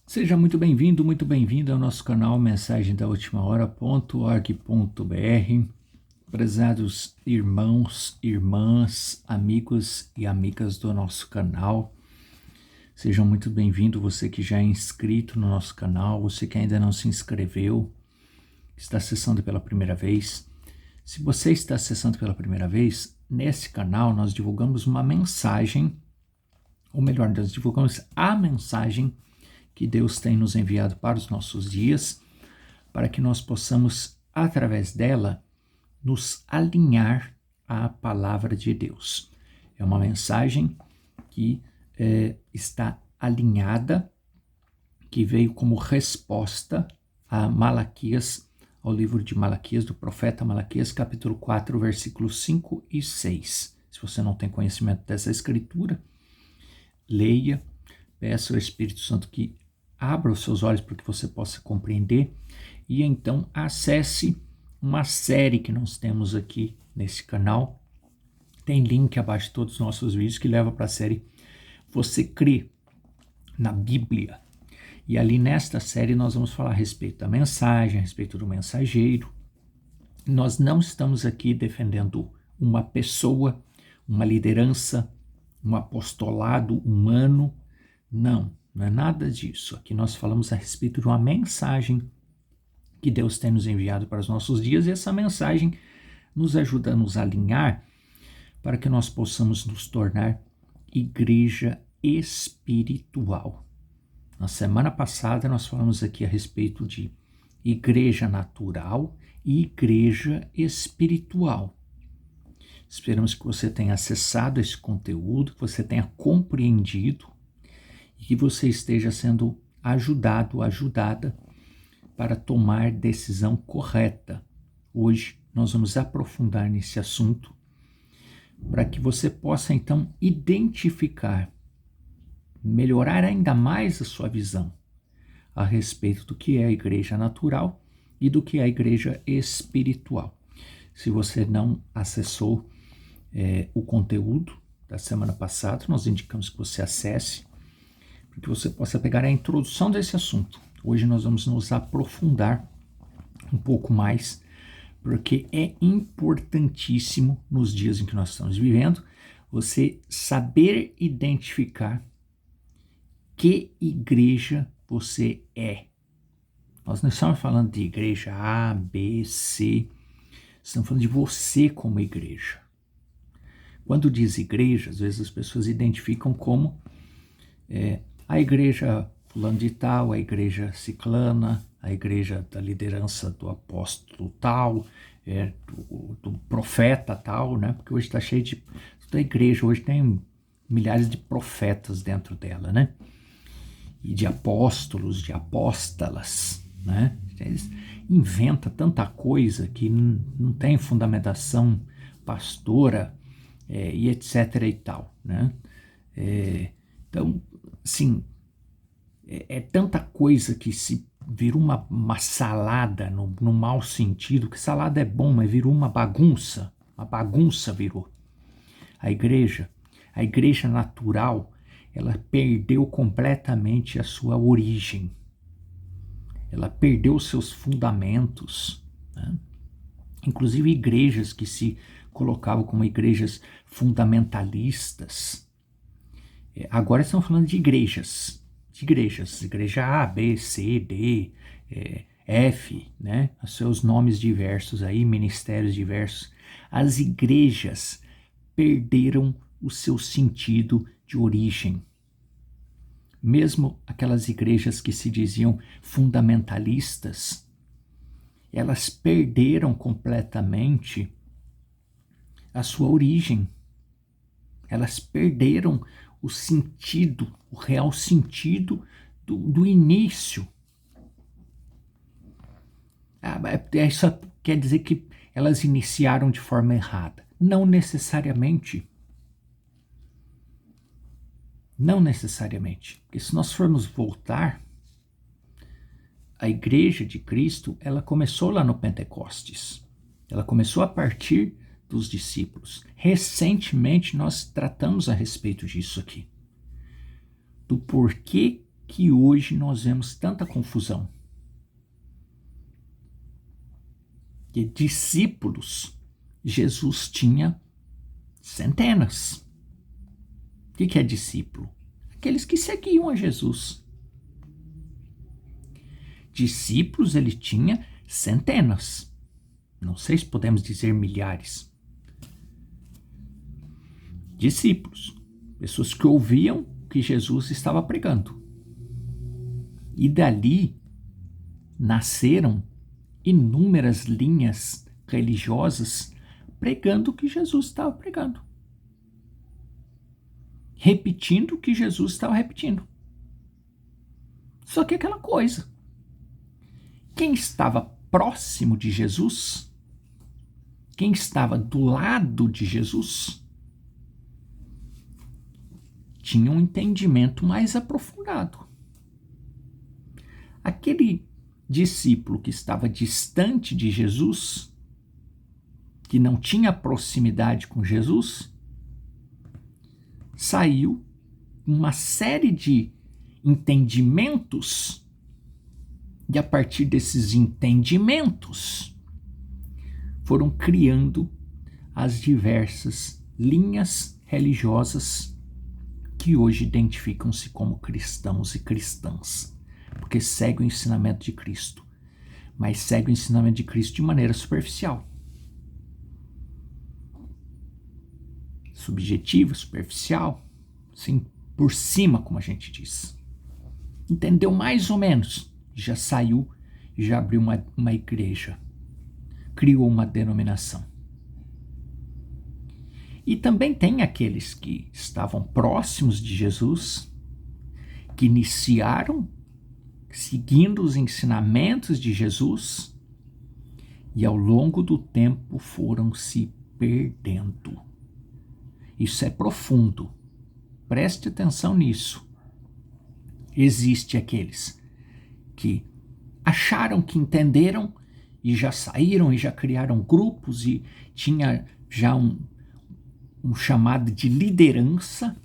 Seja muito bem-vindo ao nosso canal Mensagem da Última Hora.org.br. Prezados irmãos, irmãs, amigos e amigas do nosso canal, sejam muito bem-vindos, você que já é inscrito no nosso canal, você que ainda não se inscreveu, está acessando pela primeira vez. Se você está acessando pela primeira vez, nesse canal nós divulgamos uma mensagem, ou melhor, nós divulgamos a mensagem que Deus tem nos enviado para os nossos dias, para que nós possamos, através dela, nos alinhar à palavra de Deus. É uma mensagem que está alinhada, que veio como resposta a Malaquias, ao livro de Malaquias, do profeta Malaquias, capítulo 4, versículos 5 e 6. Se você não tem conhecimento dessa escritura, leia, peça ao Espírito Santo que abra os seus olhos para que você possa compreender e então acesse uma série que nós temos aqui nesse canal. Tem link abaixo de todos os nossos vídeos que leva para a série Você Crê na Bíblia. E ali nesta série nós vamos falar a respeito da mensagem, a respeito do mensageiro. Nós não estamos aqui defendendo uma pessoa, uma liderança, um apostolado humano, não é nada disso. Aqui nós falamos a respeito de uma mensagem que Deus tem nos enviado para os nossos dias, e essa mensagem nos ajuda a nos alinhar para que nós possamos nos tornar igreja espiritual. Na semana passada nós falamos aqui a respeito de igreja natural e igreja espiritual. Esperamos que você tenha acessado esse conteúdo, que você tenha compreendido e que você esteja sendo ajudado, ajudada para tomar decisão correta. Hoje nós vamos aprofundar nesse assunto para que você possa então identificar, melhorar ainda mais a sua visão a respeito do que é a igreja natural e do que é a igreja espiritual. Se você não acessou o conteúdo da semana passada, nós indicamos que você acesse, para que você possa pegar a introdução desse assunto. Hoje nós vamos nos aprofundar um pouco mais, porque é importantíssimo nos dias em que nós estamos vivendo, você saber identificar que igreja você é. Nós não estamos falando de igreja A, B, C, estamos falando de você como igreja. Quando diz igreja, às vezes as pessoas identificam como a igreja fulano de tal, a igreja ciclana, a igreja da liderança do apóstolo tal, do profeta tal, né? Porque hoje está cheio de... Toda igreja hoje tem milhares de profetas dentro dela, né? E de apóstolos, de apóstolas, né? Eles inventam tanta coisa que não tem fundamentação pastora, e etc e tal, né? Então, assim, é tanta coisa que se virou uma salada, no mau sentido, que salada é bom, mas virou uma bagunça virou. A igreja natural, ela perdeu completamente a sua origem, ela perdeu seus fundamentos, né? Inclusive igrejas que se colocavam como igrejas fundamentalistas, agora estão falando de igreja A, B, C, D, F, né? Os seus nomes diversos aí, ministérios diversos. As igrejas perderam o seu sentido de origem. Mesmo aquelas igrejas que se diziam fundamentalistas, elas perderam completamente a sua origem. Elas perderam o sentido, o real sentido do início. Isso quer dizer que elas iniciaram de forma errada. Não necessariamente. Não necessariamente. Porque se nós formos voltar, a igreja de Cristo, ela começou lá no Pentecostes. Ela começou a partir dos discípulos. Recentemente nós tratamos a respeito disso aqui. Do porquê que hoje nós vemos tanta confusão? Que discípulos, Jesus tinha centenas. O que é discípulo? Aqueles que seguiam a Jesus. Discípulos ele tinha centenas. Não sei se podemos dizer milhares. Discípulos, pessoas que ouviam o que Jesus estava pregando. E dali nasceram inúmeras linhas religiosas pregando o que Jesus estava pregando. Repetindo o que Jesus estava repetindo. Só que aquela coisa. Quem estava próximo de Jesus, quem estava do lado de Jesus, tinha um entendimento mais aprofundado. Aquele discípulo que estava distante de Jesus, que não tinha proximidade com Jesus, saiu uma série de entendimentos, e a partir desses entendimentos foram criando as diversas linhas religiosas que hoje identificam-se como cristãos e cristãs, porque seguem o ensinamento de Cristo, mas seguem o ensinamento de Cristo de maneira superficial. Subjetiva, superficial, assim, por cima, como a gente diz. Entendeu mais ou menos, já saiu, já abriu uma igreja, criou uma denominação. E também tem aqueles que estavam próximos de Jesus, que iniciaram seguindo os ensinamentos de Jesus e ao longo do tempo foram se perdendo. Isso é profundo. Preste atenção nisso. Existe aqueles que acharam que entenderam e já saíram e já criaram grupos e tinha já um chamado de liderança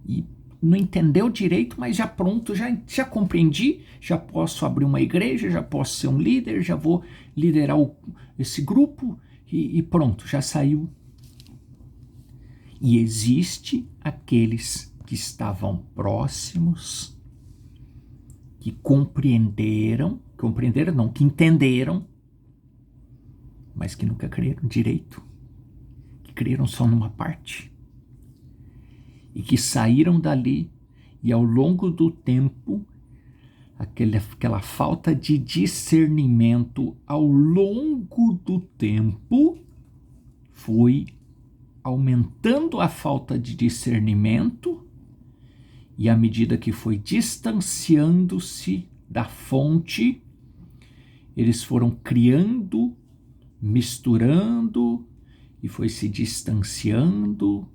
e não entendeu direito, mas já pronto, já compreendi, já posso abrir uma igreja, já posso ser um líder, já vou liderar esse grupo e pronto, já saiu. E existe aqueles que estavam próximos, que compreenderam não, que entenderam, mas que nunca creram direito, que creram só numa parte, e que saíram dali, e ao longo do tempo, aquela falta de discernimento ao longo do tempo foi aumentando a falta de discernimento, e à medida que foi distanciando-se da fonte, eles foram criando, misturando, e foi se distanciando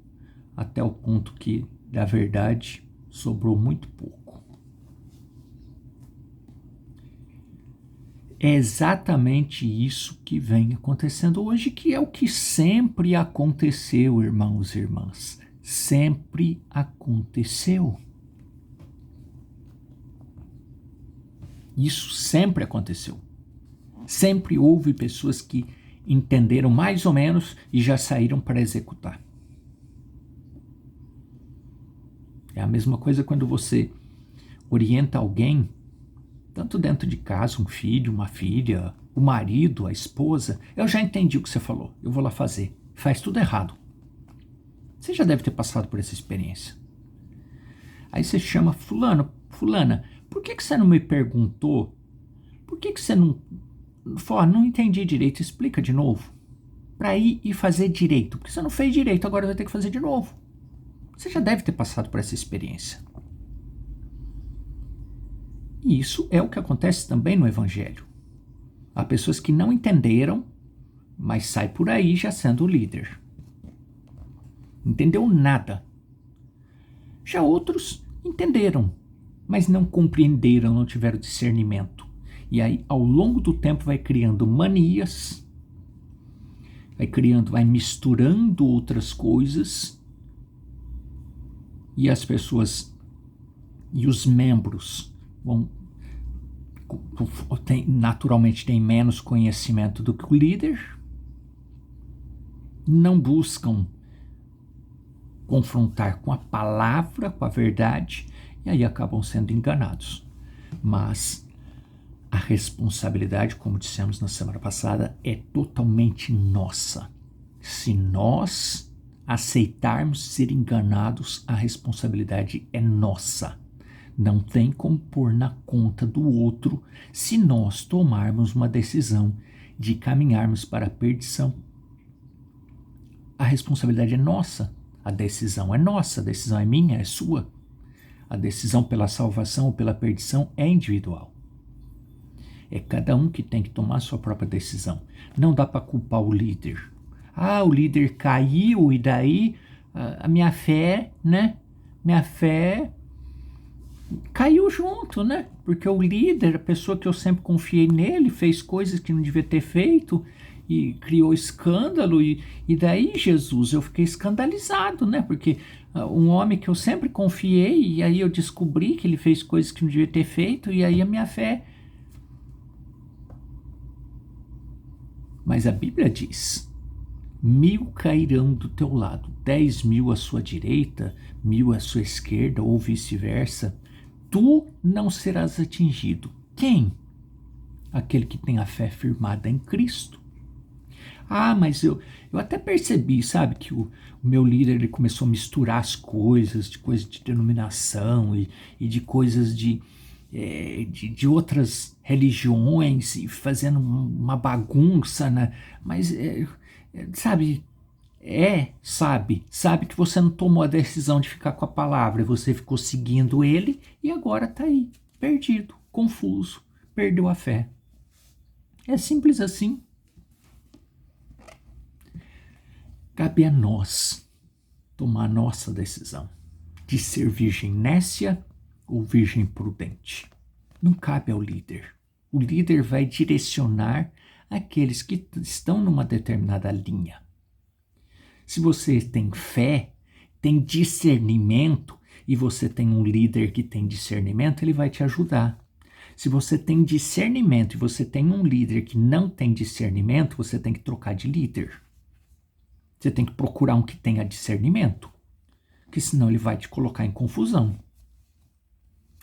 até o ponto que, da verdade, sobrou muito pouco. É exatamente isso que vem acontecendo hoje, que é o que sempre aconteceu, irmãos e irmãs. Sempre aconteceu. Isso sempre aconteceu. Sempre houve pessoas que entenderam mais ou menos e já saíram para executar. É a mesma coisa quando você orienta alguém, tanto dentro de casa, um filho, uma filha, o marido, a esposa. Eu já entendi o que você falou, eu vou lá fazer. Faz tudo errado. Você já deve ter passado por essa experiência. Aí você chama fulano, fulana, por que você não me perguntou? Por que você não... não entendi direito, explica de novo. Para ir e fazer direito, porque você não fez direito, agora vai ter que fazer de novo. Você já deve ter passado por essa experiência. E isso é o que acontece também no Evangelho. Há pessoas que não entenderam, mas sai por aí já sendo líder. Entendeu nada. Já outros entenderam, mas não compreenderam, não tiveram discernimento. E aí, ao longo do tempo, vai criando manias, vai misturando outras coisas, e as pessoas e os membros naturalmente têm menos conhecimento do que o líder, não buscam confrontar com a palavra, com a verdade, e aí acabam sendo enganados. Mas a responsabilidade, como dissemos na semana passada, é totalmente nossa. Se nós aceitarmos ser enganados, a responsabilidade é nossa. Não tem como pôr na conta do outro se nós tomarmos uma decisão de caminharmos para a perdição. A responsabilidade é nossa. A decisão é nossa, a decisão é minha, é sua. A decisão pela salvação ou pela perdição é individual. É cada um que tem que tomar a sua própria decisão. Não dá para culpar o líder. O líder caiu e daí a minha fé, né? Minha fé caiu junto, né? Porque o líder, a pessoa que eu sempre confiei nele, fez coisas que não devia ter feito e criou escândalo, e daí, Jesus, eu fiquei escandalizado, né? Porque um homem que eu sempre confiei, e aí eu descobri que ele fez coisas que não devia ter feito, e aí a minha fé... Mas a Bíblia diz: 1000 cairão do teu lado, 10.000 à sua direita, 1000 à sua esquerda, ou vice-versa, tu não serás atingido. Quem? Aquele que tem a fé firmada em Cristo. Mas eu até percebi, sabe, que o meu líder ele começou a misturar as coisas, de denominação e de coisas de outras religiões, e fazendo uma bagunça, né? Mas, sabe que você não tomou a decisão de ficar com a palavra, você ficou seguindo ele e agora tá aí, perdido, confuso, perdeu a fé. É simples assim. Cabe a nós tomar a nossa decisão de ser virgem nécia ou virgem prudente. Não cabe ao líder. O líder vai direcionar aqueles que estão numa determinada linha. Se você tem fé, tem discernimento, e você tem um líder que tem discernimento, ele vai te ajudar. Se você tem discernimento e você tem um líder que não tem discernimento, você tem que trocar de líder. Você tem que procurar um que tenha discernimento, porque senão ele vai te colocar em confusão.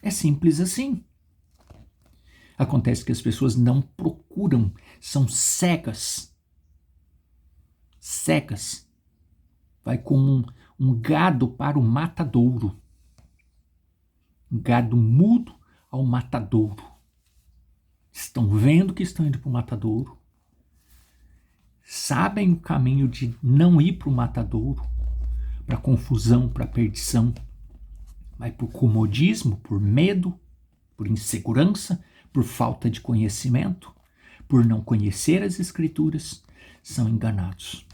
É simples assim. Acontece que as pessoas não procuram, são cegas. Cegas. Vai como um gado para o matadouro. Um gado mudo ao matadouro. Estão vendo que estão indo para o matadouro. Sabem o caminho de não ir para o matadouro, para a confusão, para a perdição. Mas por comodismo, por medo, por insegurança, por falta de conhecimento, por não conhecer as Escrituras, são enganados.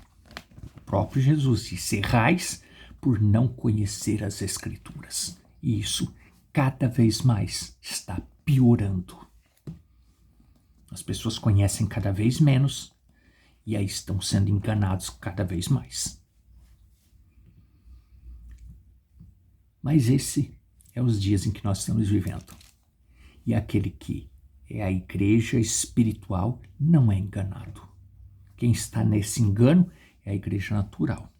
O próprio Jesus disse: errais por não conhecer as Escrituras. E isso cada vez mais está piorando. As pessoas conhecem cada vez menos e aí estão sendo enganados cada vez mais. Mas esse é os dias em que nós estamos vivendo. E aquele que é a igreja espiritual não é enganado. Quem está nesse engano é a igreja natural.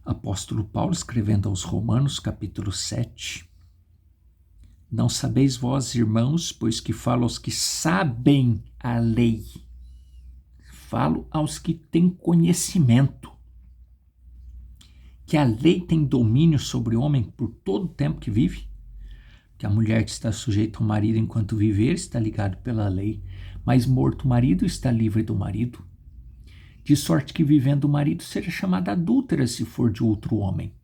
Apóstolo Paulo, escrevendo aos Romanos, capítulo 7. Não sabeis vós, irmãos, pois que falo aos que sabem a lei. Falo aos que têm conhecimento. Que a lei tem domínio sobre o homem por todo o tempo que vive. Que a mulher que está sujeita ao marido enquanto viver está ligado pela lei, mas morto o marido está livre do marido. De sorte que vivendo o marido seja chamada adúltera se for de outro homem.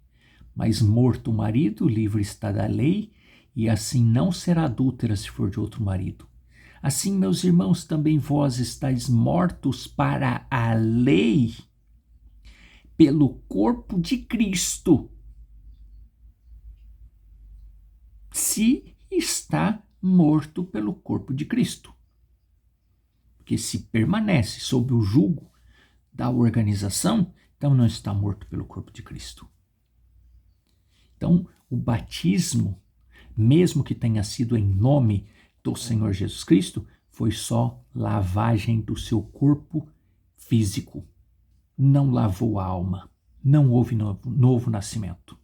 Mas morto o marido, livre está da lei, e assim não será adúltera se for de outro marido. Assim, meus irmãos, também vós estáis mortos para a lei, pelo corpo de Cristo, se está morto pelo corpo de Cristo. Porque se permanece sob o jugo da organização, então não está morto pelo corpo de Cristo. Então, o batismo, mesmo que tenha sido em nome do Senhor Jesus Cristo, foi só lavagem do seu corpo físico. Não lavou a alma. Não houve novo nascimento.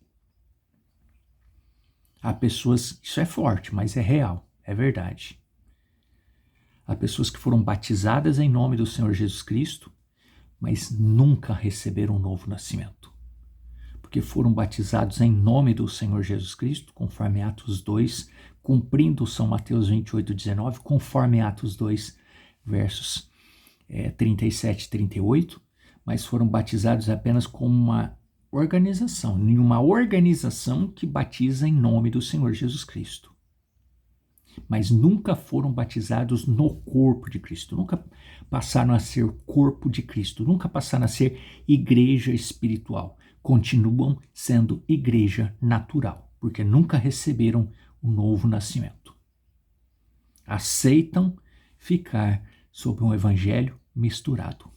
Há pessoas, isso é forte, mas é real, é verdade. Há pessoas que foram batizadas em nome do Senhor Jesus Cristo, mas nunca receberam um novo nascimento. Porque foram batizados em nome do Senhor Jesus Cristo, conforme Atos 2, cumprindo São Mateus 28:19, conforme Atos 2, versos 37 e 38, mas foram batizados apenas como uma organização, nenhuma organização que batiza em nome do Senhor Jesus Cristo. Mas nunca foram batizados no corpo de Cristo, nunca passaram a ser o corpo de Cristo, nunca passaram a ser igreja espiritual. Continuam sendo igreja natural, porque nunca receberam o novo nascimento. Aceitam ficar sob um evangelho misturado.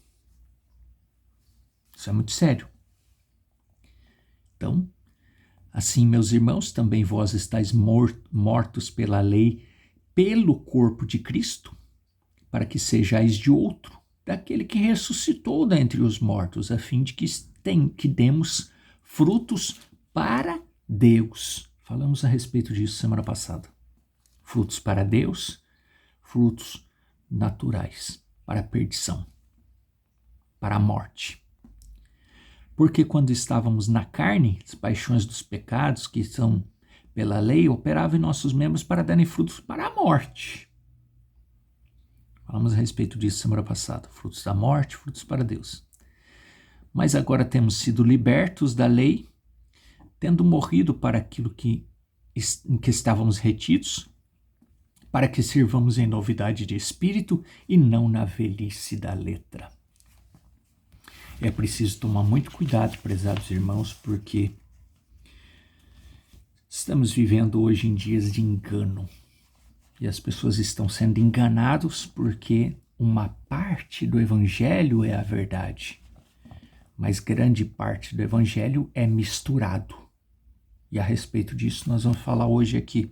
Isso é muito sério. Então, assim, meus irmãos, também vós estáis mortos pela lei, pelo corpo de Cristo, para que sejais de outro, daquele que ressuscitou dentre os mortos, a fim de que demos frutos para Deus. Falamos a respeito disso semana passada. Frutos para Deus, frutos naturais, para a perdição, para a morte. Porque quando estávamos na carne, as paixões dos pecados que são pela lei operavam em nossos membros para darem frutos para a morte. Falamos a respeito disso semana passada. Frutos da morte, frutos para Deus. Mas agora temos sido libertos da lei, tendo morrido para aquilo em que estávamos retidos, para que sirvamos em novidade de espírito e não na velhice da letra. É preciso tomar muito cuidado, prezados irmãos, porque estamos vivendo hoje em dias de engano. E as pessoas estão sendo enganadas porque uma parte do evangelho é a verdade, mas grande parte do evangelho é misturado. E a respeito disso nós vamos falar hoje aqui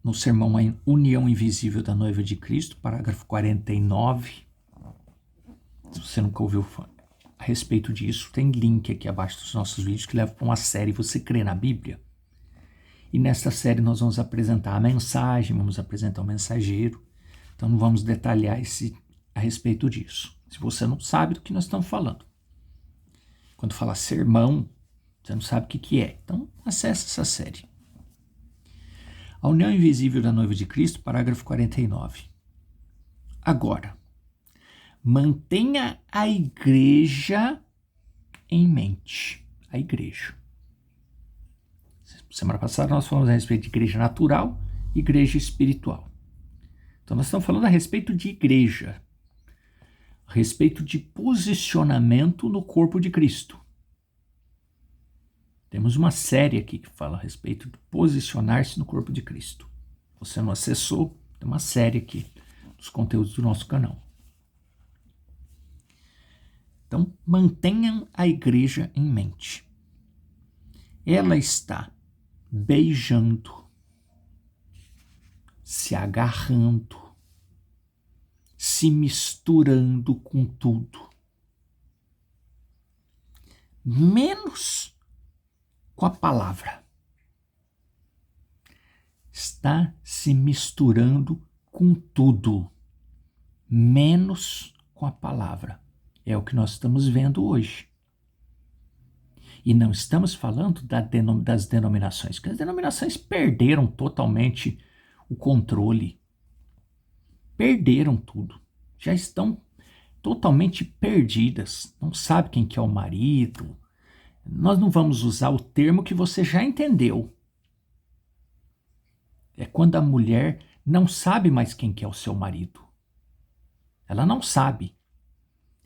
no sermão A União Invisível da Noiva de Cristo, parágrafo 49. Se você nunca ouviu a respeito disso, tem link aqui abaixo dos nossos vídeos que leva para uma série Você Crê na Bíblia? E nesta série nós vamos apresentar a mensagem, vamos apresentar o mensageiro. Então não vamos detalhar a respeito disso. Se você não sabe do que nós estamos falando. Quando fala sermão, você não sabe o que é. Então acesse essa série. A União Invisível da Noiva de Cristo, parágrafo 49. Agora, mantenha a igreja em mente. A igreja. Semana passada nós falamos a respeito de igreja natural e igreja espiritual. Então nós estamos falando a respeito de igreja. A respeito de posicionamento no corpo de Cristo. Temos uma série aqui que fala a respeito de posicionar-se no corpo de Cristo. Se você não acessou, tem uma série aqui dos conteúdos do nosso canal. Então, mantenham a igreja em mente. Ela está beijando, se agarrando, se misturando com tudo. Menos com a palavra. Está se misturando com tudo, menos com a palavra. É o que nós estamos vendo hoje. E não estamos falando das denominações, porque as denominações perderam totalmente o controle. Perderam tudo. Já estão totalmente perdidas. Não sabe quem que é o marido. Nós não vamos usar o termo que você já entendeu. É quando a mulher não sabe mais quem que é o seu marido. Ela não sabe.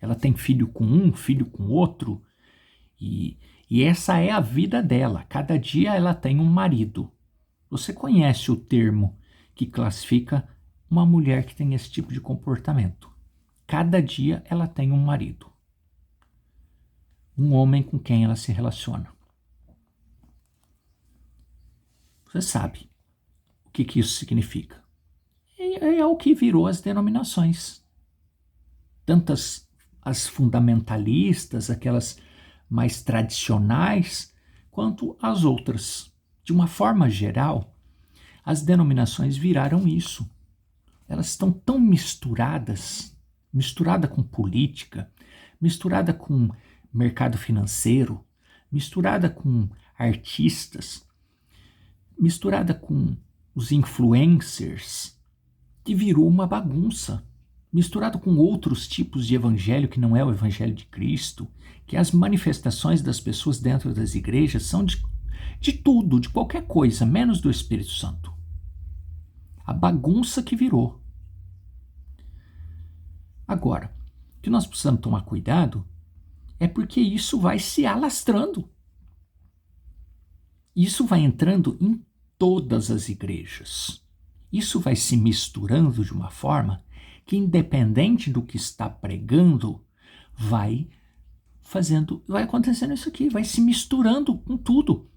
Ela tem filho com um, filho com outro, e essa é a vida dela. Cada dia ela tem um marido. Você conhece o termo que classifica uma mulher que tem esse tipo de comportamento. Cada dia ela tem um marido. Um homem com quem ela se relaciona. Você sabe o que isso significa. E é o que virou as denominações. Tantas as fundamentalistas, aquelas mais tradicionais, quanto as outras. De uma forma geral, as denominações viraram isso. Elas estão tão misturada com política, misturada com mercado financeiro, misturada com artistas, misturada com os influencers, que virou uma bagunça. Misturado com outros tipos de evangelho que não é o evangelho de Cristo, que as manifestações das pessoas dentro das igrejas são de tudo, de qualquer coisa, menos do Espírito Santo. A bagunça que virou. Agora, o que nós precisamos tomar cuidado é porque isso vai se alastrando. Isso vai entrando em todas as igrejas. Isso vai se misturando de uma forma que, independente do que está pregando, vai acontecendo isso aqui, vai se misturando com tudo.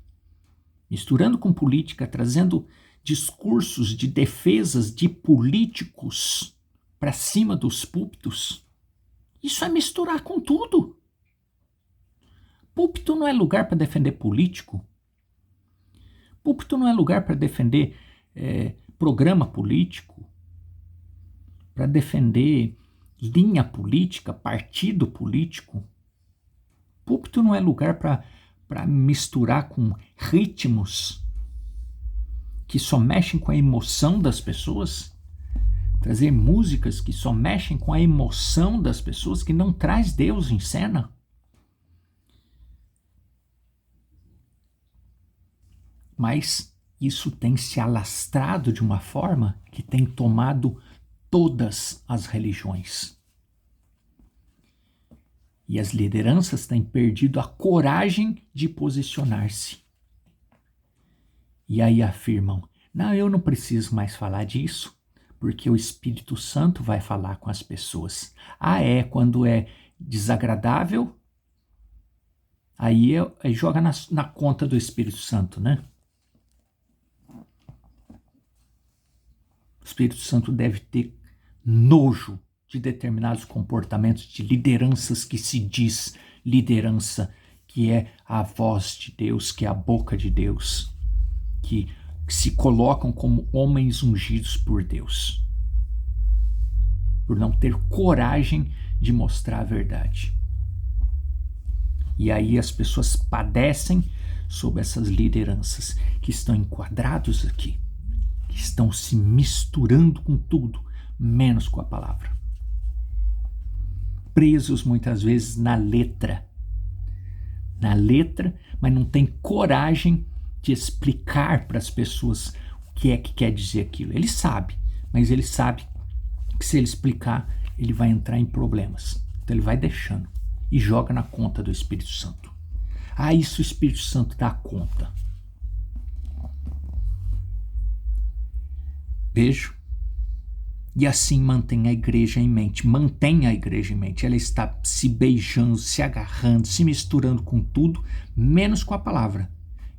Misturando com política, trazendo discursos de defesas de políticos para cima dos púlpitos. Isso é misturar com tudo. Púlpito não é lugar para defender político. Púlpito não é lugar para defender programa político, para defender linha política, partido político. Púlpito não é lugar para misturar com ritmos que só mexem com a emoção das pessoas, trazer músicas que só mexem com a emoção das pessoas, que não traz Deus em cena. Mas isso tem se alastrado de uma forma que tem tomado todas as religiões. E as lideranças têm perdido a coragem de posicionar-se. E aí afirmam, não, eu não preciso mais falar disso, porque o Espírito Santo vai falar com as pessoas. Quando é desagradável, aí joga na conta do Espírito Santo, né? O Espírito Santo deve ter nojo de determinados comportamentos de lideranças que se diz liderança, que é a voz de Deus, que é a boca de Deus, que se colocam como homens ungidos por Deus, por não ter coragem de mostrar a verdade. E aí as pessoas padecem sob essas lideranças que estão enquadrados aqui, que estão se misturando com tudo, menos com a palavra. Presos muitas vezes na letra, mas não tem coragem de explicar para as pessoas o que é que quer dizer aquilo. Ele sabe, mas ele sabe que se ele explicar, ele vai entrar em problemas. Então ele vai deixando e joga na conta do Espírito Santo. Isso o Espírito Santo dá conta. Vejo. E assim mantém a igreja em mente. Ela está se beijando, se agarrando, se misturando com tudo, menos com a palavra.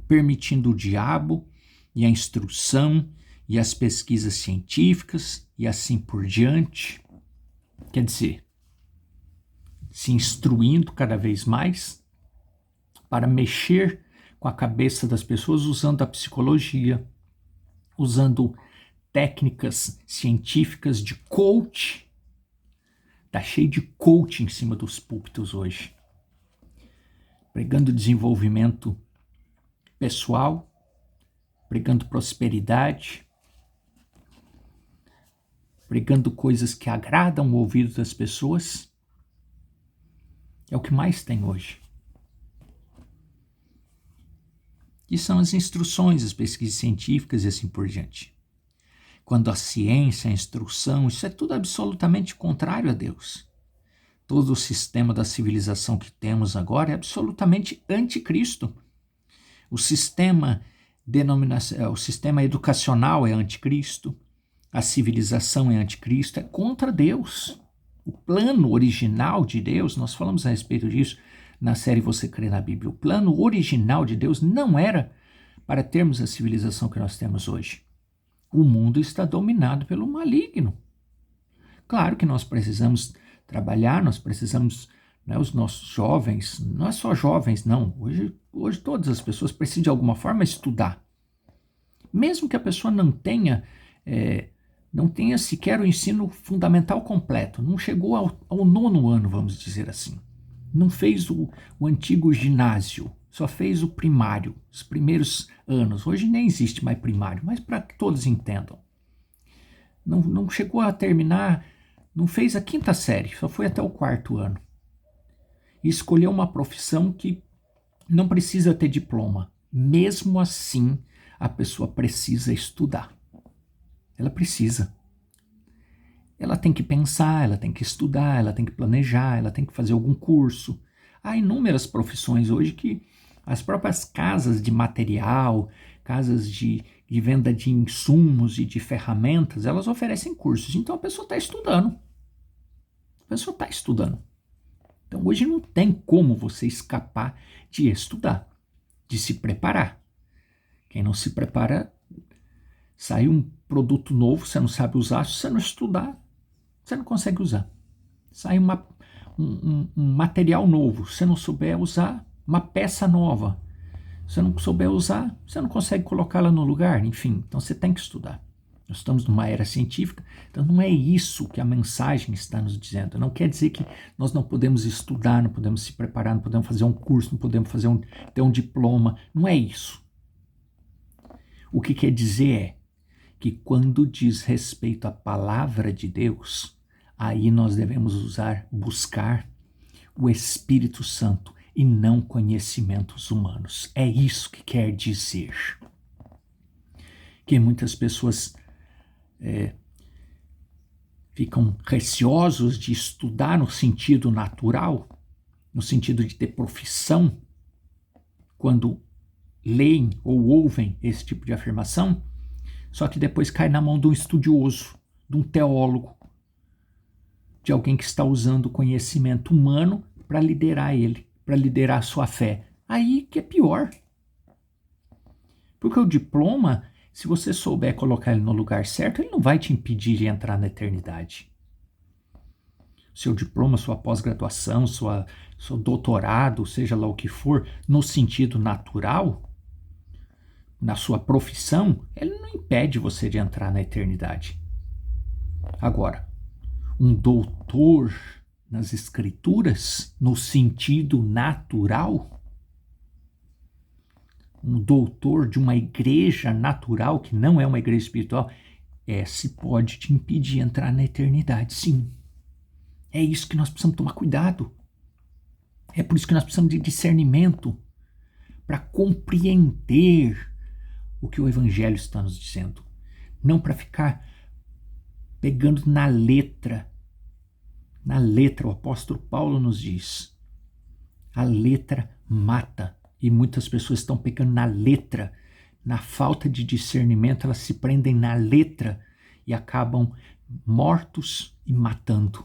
Permitindo o diabo e a instrução e as pesquisas científicas e assim por diante. Quer dizer, se instruindo cada vez mais para mexer com a cabeça das pessoas usando a psicologia, usando técnicas científicas de coach. Tá cheio de coach em cima dos púlpitos hoje. Pregando desenvolvimento pessoal, pregando prosperidade, pregando coisas que agradam o ouvido das pessoas. É o que mais tem hoje. E são as instruções, as pesquisas científicas e assim por diante. Quando a ciência, a instrução, isso é tudo absolutamente contrário a Deus. Todo o sistema da civilização que temos agora é absolutamente anticristo. O sistema educacional é anticristo, a civilização é anticristo, é contra Deus. O plano original de Deus, nós falamos a respeito disso na série Você Crê na Bíblia, o plano original de Deus não era para termos a civilização que nós temos hoje. O mundo está dominado pelo maligno. Claro que nós precisamos trabalhar, nós precisamos, né, os nossos jovens, não é só jovens, não. Hoje todas as pessoas precisam de alguma forma estudar. Mesmo que a pessoa não tenha sequer o ensino fundamental completo, não chegou ao 9º ano, vamos dizer assim. Não fez o antigo ginásio, só fez o primário, os primeiros anos. Hoje nem existe mais primário, mas para que todos entendam. Não chegou a terminar, não fez a 5ª série, só foi até o 4º ano. E escolheu uma profissão que não precisa ter diploma. Mesmo assim, a pessoa precisa estudar. Ela precisa. Ela tem que pensar, ela tem que estudar, ela tem que planejar, ela tem que fazer algum curso. Há inúmeras profissões hoje que as próprias casas de material, casas de venda de insumos e de ferramentas, elas oferecem cursos. Então a pessoa está estudando. A pessoa está estudando. Então hoje não tem como você escapar de estudar, de se preparar. Quem não se prepara, sai um produto novo, você não sabe usar, se você não estudar, você não consegue usar. Sai um material novo, se você não souber usar, uma peça nova, se você não souber usar, você não consegue colocá-la no lugar, enfim, então você tem que estudar. Nós estamos numa era científica, então não é isso que a mensagem está nos dizendo. Não quer dizer que nós não podemos estudar, não podemos se preparar, não podemos fazer um curso, não podemos ter um diploma, não é isso. O que quer dizer é que quando diz respeito à palavra de Deus, aí nós devemos buscar o Espírito Santo e não conhecimentos humanos. É isso que quer dizer. Que muitas pessoas ficam receosos de estudar no sentido natural, no sentido de ter profissão, quando leem ou ouvem esse tipo de afirmação, só que depois cai na mão de um estudioso, de um teólogo, de alguém que está usando o conhecimento humano para liderar ele, para liderar a sua fé. Aí que é pior. Porque o diploma, se você souber colocar ele no lugar certo, ele não vai te impedir de entrar na eternidade. Seu diploma, sua pós-graduação, seu doutorado, seja lá o que for, no sentido natural, na sua profissão, ele não impede você de entrar na eternidade. Agora, um doutor nas escrituras, no sentido natural, um doutor de uma igreja natural, que não é uma igreja espiritual, se pode te impedir de entrar na eternidade, sim. É isso que nós precisamos tomar cuidado. É por isso que nós precisamos de discernimento para compreender o que o Evangelho está nos dizendo. Não para ficar pegando na letra. Na letra, o apóstolo Paulo nos diz, a letra mata. E muitas pessoas estão pegando na letra. Na falta de discernimento, elas se prendem na letra e acabam mortos e matando.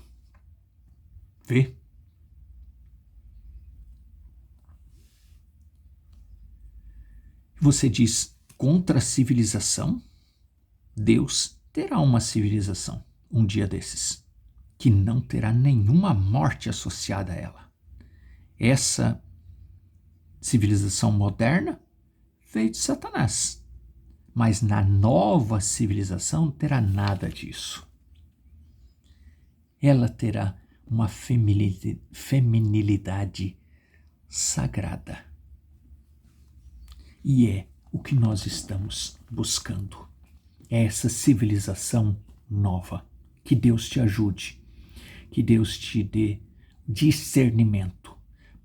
Vê? Você diz contra a civilização? Deus terá uma civilização um dia desses, que não terá nenhuma morte associada a ela. Essa civilização moderna veio de Satanás, mas na nova civilização não terá nada disso. Ela terá uma feminilidade sagrada. E é o que nós estamos buscando. É essa civilização nova. Que Deus te ajude. Que Deus te dê discernimento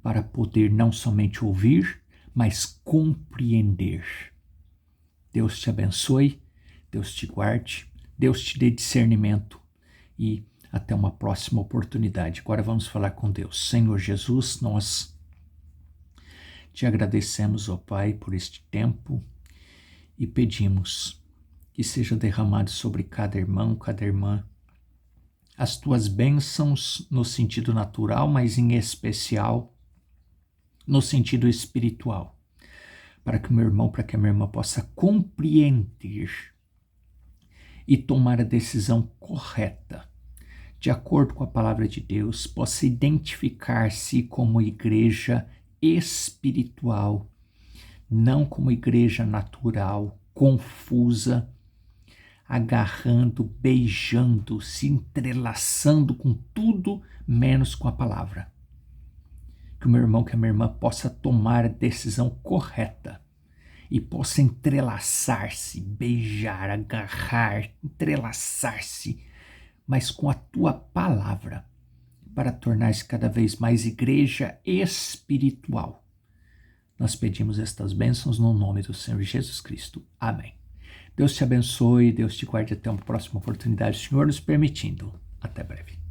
para poder não somente ouvir, mas compreender. Deus te abençoe, Deus te guarde, Deus te dê discernimento e até uma próxima oportunidade. Agora vamos falar com Deus. Senhor Jesus, nós te agradecemos, ó Pai, por este tempo e pedimos que seja derramado sobre cada irmão, cada irmã, as tuas bênçãos no sentido natural, mas em especial no sentido espiritual, para que o meu irmão, para que a minha irmã possa compreender e tomar a decisão correta, de acordo com a palavra de Deus, possa identificar-se como igreja espiritual, não como igreja natural, confusa, agarrando, beijando, se entrelaçando com tudo menos com a palavra. Que o meu irmão, que a minha irmã possa tomar a decisão correta e possa entrelaçar-se, beijar, agarrar, entrelaçar-se, mas com a tua palavra, para tornar-se cada vez mais igreja espiritual. Nós pedimos estas bênçãos no nome do Senhor Jesus Cristo. Amém. Deus te abençoe, Deus te guarde até uma próxima oportunidade, Senhor nos permitindo. Até breve.